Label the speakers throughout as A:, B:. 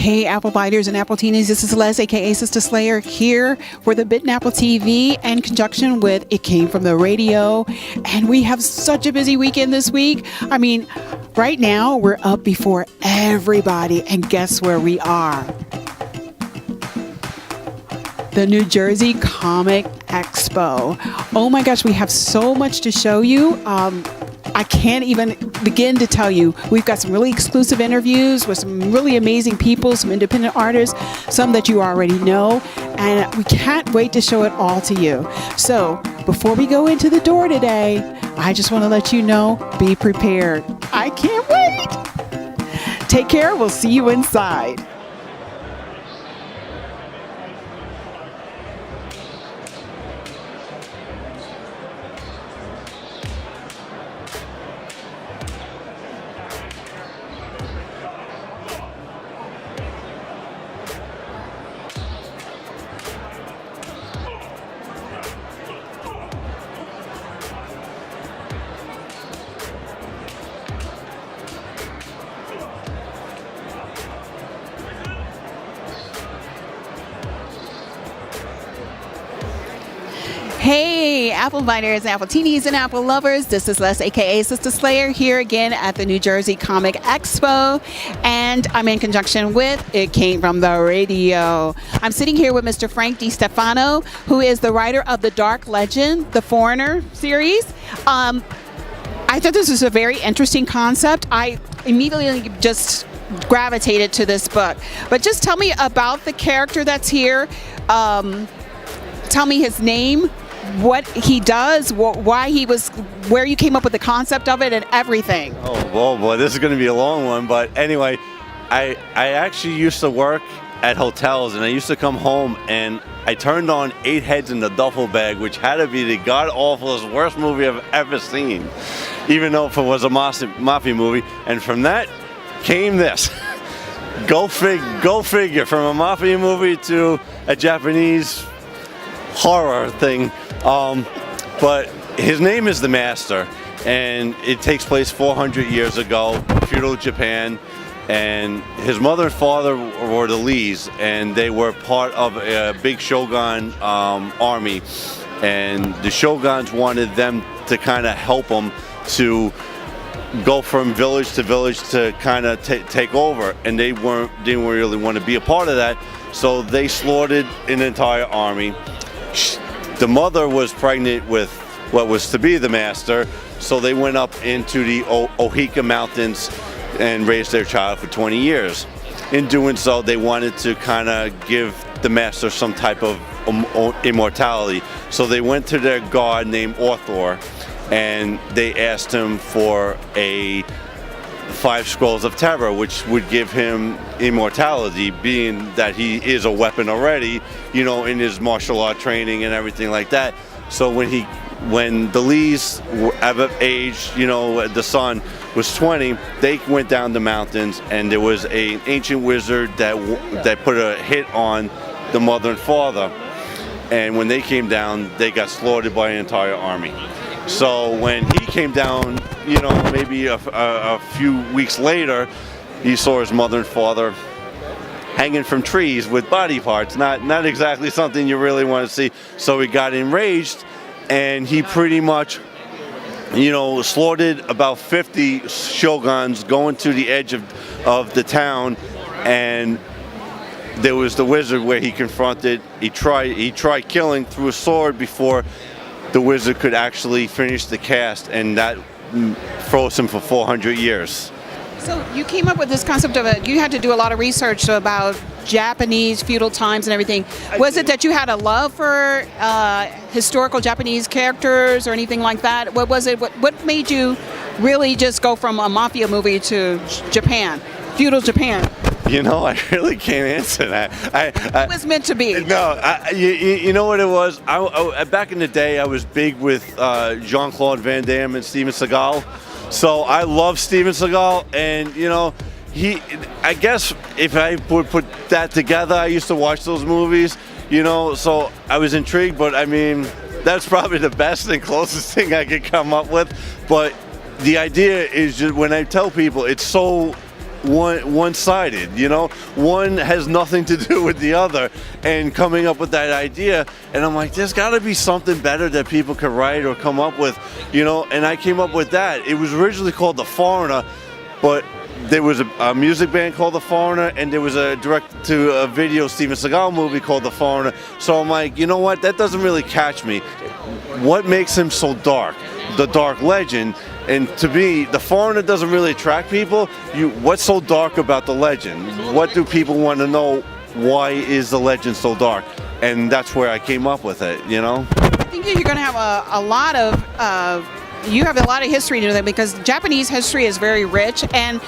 A: Hey, Apple Biters and Apple Teenies, this is Les, aka Sista Slayer, here for the Bitten Apple TV in conjunction with It Came From The Radio. And we have such a busy weekend this week. I mean, right now we're up before everybody, and guess where we are? The New Jersey Comic Expo. Oh my gosh, we have so much to show you. I can't even begin to tell you. We've got some really exclusive interviews with some really amazing people, some independent artists, some that you already know, and we can't wait to show it all to you. So before we go into the door today, I just want to let you know, be prepared. I can't wait. Take care. We'll see you inside. Hey, Apple Biters, Apple Teenies, and Apple Lovers. This is Les, aka Sista Slayer, here again at the New Jersey Comic Expo, and I'm in conjunction with It Came From The Radio. I'm sitting here with Mr. Frank DeStefano, who is the writer of the Dark Legend, the Foreigner series. I thought this was a very interesting concept. I immediately just gravitated to this book. But just tell me about the character that's here. Tell me his name, what he does, why he was, where you came up with the concept of it, and everything.
B: Oh boy, this is going to be a long one. But anyway, I actually used to work at hotels, and I used to come home and I turned on 8 Heads in the Duffel Bag, which had to be the god-awfulest, worst movie I've ever seen, even though if it was a mafia movie. And from that came this. Go figure, from a mafia movie to a Japanese horror thing. But his name is the Master, and it takes place 400 years ago, feudal Japan, and his mother and father were the Lees, and they were part of a big shogun army, and the shoguns wanted them to kind of help them to go from village to village to kind of take over, and they didn't really want to be a part of that, so they slaughtered an entire army. The mother was pregnant with what was to be the Master, so they went up into the Ohika Mountains and raised their child for 20 years. In doing so, they wanted to kind of give the Master some type of immortality. So they went to their god named Orthor, and they asked him for a 5 Scrolls of Terror, which would give him immortality, being that he is a weapon already, you know, in his martial art training and everything like that. So when the Lees were of age, you know, the son was 20, they went down the mountains, and there was an ancient wizard that put a hit on the mother and father, and when they came down, they got slaughtered by an entire army. So when he came down, you know, maybe a few weeks later, he saw his mother and father hanging from trees with body parts. Not exactly something you really want to see. So he got enraged, and he pretty much, you know, slaughtered about 50 shoguns going to the edge of the town, and there was the wizard where he confronted. He tried killing through a sword before the wizard could actually finish the cast, and that froze him for 400 years.
A: So you came up with this concept of you had to do a lot of research about Japanese feudal times and everything. Was it that you had a love for historical Japanese characters or anything like that? What was it? What made you really just go from a mafia movie to Japan, feudal Japan?
B: You know, I really can't answer that.
A: It was meant to be.
B: No, you know what it was? Back in the day, I was big with Jean-Claude Van Damme and Steven Seagal. So I love Steven Seagal, and you know, I guess if I would put that together, I used to watch those movies, you know, so I was intrigued, but I mean, that's probably the best and closest thing I could come up with. But the idea is just, when I tell people, it's so one-sided, you know? One has nothing to do with the other, and coming up with that idea, and I'm like, there's gotta be something better that people could write or come up with, you know? And I came up with that. It was originally called The Foreigner, but there was a music band called The Foreigner, and there was a direct-to-video Steven Seagal movie called The Foreigner. So I'm like, you know what? That doesn't really catch me. What makes him so dark? The Dark Legend. And to me, The Foreigner doesn't really attract people. What's so dark about the legend? What do people want to know? Why is the legend so dark? And that's where I came up with it, you know?
A: I think you're going to have a lot of you have a lot of history to them, because Japanese history is very rich and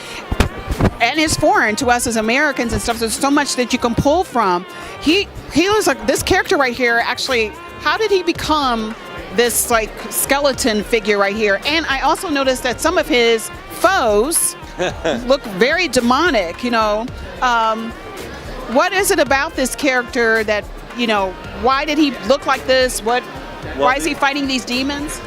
A: it's foreign to us as Americans and stuff. There's so much that you can pull from. He was like this character right here. Actually, how did he become this like skeleton figure right here? And I also noticed that some of his foes look very demonic. You know, what is it about this character that, you know, why did he look like this? Why is he fighting these demons?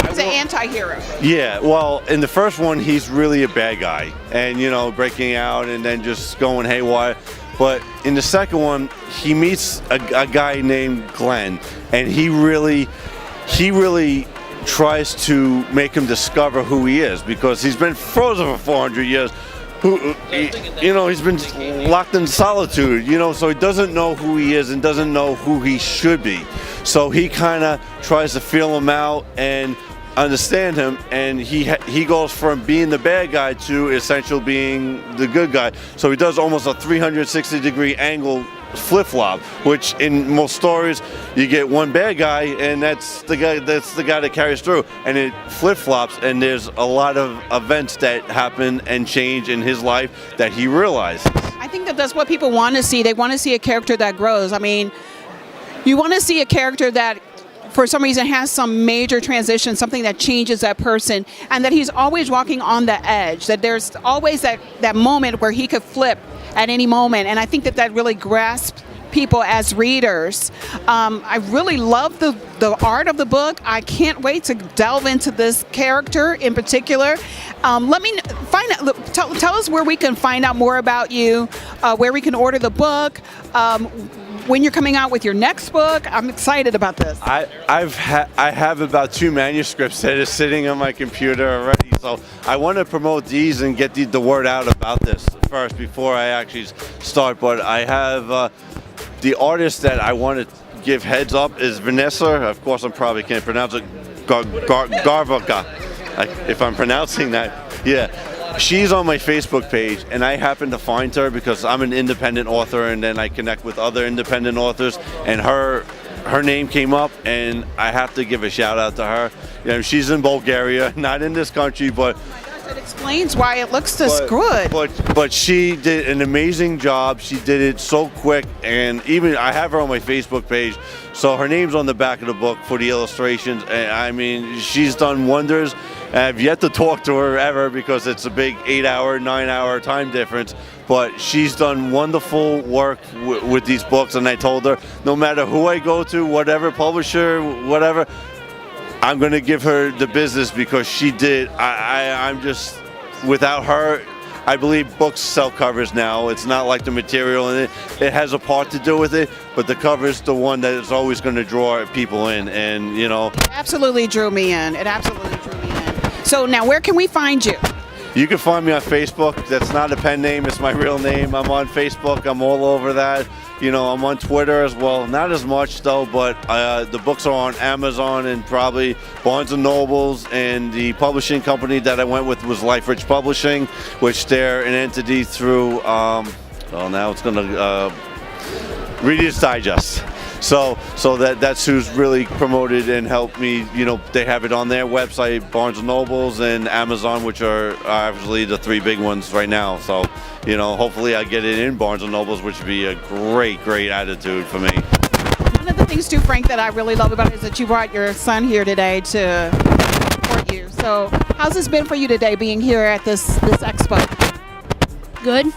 A: He's an anti-hero.
B: Yeah, well, in the first one, he's really a bad guy, and you know, breaking out and then just going haywire. But in the second one, he meets a guy named Glenn, and he really tries to make him discover who he is, because he's been frozen for 400 years. You know, he's been locked in solitude, you know, so he doesn't know who he is and doesn't know who he should be. So he kind of tries to feel him out and understand him, and he goes from being the bad guy to essentially being the good guy. So he does almost a 360-degree angle flip-flop, which in most stories you get one bad guy and that's the guy that carries through, and it flip-flops, and there's a lot of events that happen and change in his life that he realizes.
A: I think that's what people want to see. They want to see a character that grows. I mean, you want to see a character that for some reason has some major transition, something that changes that person, and that he's always walking on the edge, that there's always that moment where he could flip at any moment. And I think that really grasps people as readers. I really love the art of the book. I can't wait to delve into this character in particular. Let me tell us where we can find out more about you, where we can order the book, when you're coming out with your next book. I'm excited about this.
B: I have about 2 manuscripts that are sitting on my computer already, so I want to promote these and get the word out about this first before I actually start. But I have the artist that I want to give heads up is Vanessa. Of course, I probably can't pronounce it. Garvoka, if I'm pronouncing that. Yeah. She's on my Facebook page, and I happen to find her because I'm an independent author, and then I connect with other independent authors, and her name came up, and I have to give a shout out to her. You know, she's in Bulgaria, not in this country, but
A: it explains why it looks this good.
B: But she did an amazing job. She did it so quick, and even I have her on my Facebook page, so her name's on the back of the book for the illustrations. And I mean, she's done wonders. I've yet to talk to her ever because it's a big 8-hour, 9-hour time difference. But she's done wonderful work with these books, and I told her, no matter who I go to, whatever publisher, whatever, I'm going to give her the business because she did. I'm just, without her, I believe books sell covers now. It's not like the material in it. It has a part to do with it, but the cover is the one that is always going to draw people in, and you know.
A: It absolutely drew me in. It absolutely drew me in. So now where can we find you?
B: You can find me on Facebook. That's not a pen name, it's my real name. I'm on Facebook, I'm all over that. You know, I'm on Twitter as well. Not as much though, but the books are on Amazon and probably Barnes & Nobles, and the publishing company that I went with was Life Rich Publishing, which they're an entity through, well now it's gonna, Reader's Digest. So that's who's really promoted and helped me. You know, they have it on their website, Barnes & Nobles and Amazon, which are obviously the 3 big ones right now. So, you know, hopefully I get it in Barnes & Nobles, which would be a great attitude for me.
A: One of the things too, Frank, that I really love about it is that you brought your son here today to support you. So how's this been for you today, being here at this expo?
C: Good.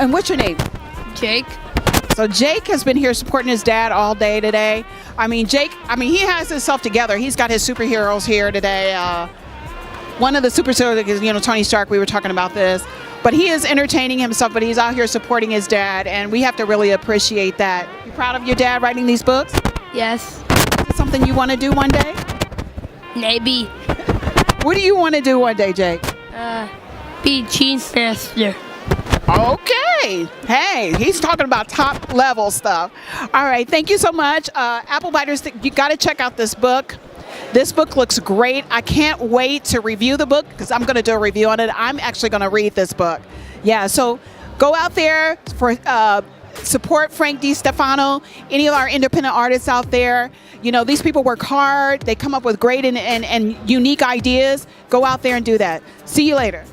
A: And what's your name?
C: Jake.
A: So Jake has been here supporting his dad all day today. I mean, Jake, he has himself together. He's got his superheroes here today. One of the superheroes is, you know, Tony Stark. We were talking about this. But he is entertaining himself, but he's out here supporting his dad, and we have to really appreciate that. You proud of your dad writing these books?
C: Yes.
A: Is it something you want to do one day?
C: Maybe.
A: What do you want to do one day, Jake?
C: Be cheese master.
A: Okay. Hey, he's talking about top level stuff. All right. Thank you so much. Apple Biters, you got to check out this book. This book looks great. I can't wait to review the book because I'm going to do a review on it. I'm actually going to read this book. Yeah. So go out there for support Frank DeStefano, any of our independent artists out there. You know, these people work hard. They come up with great and unique ideas. Go out there and do that. See you later.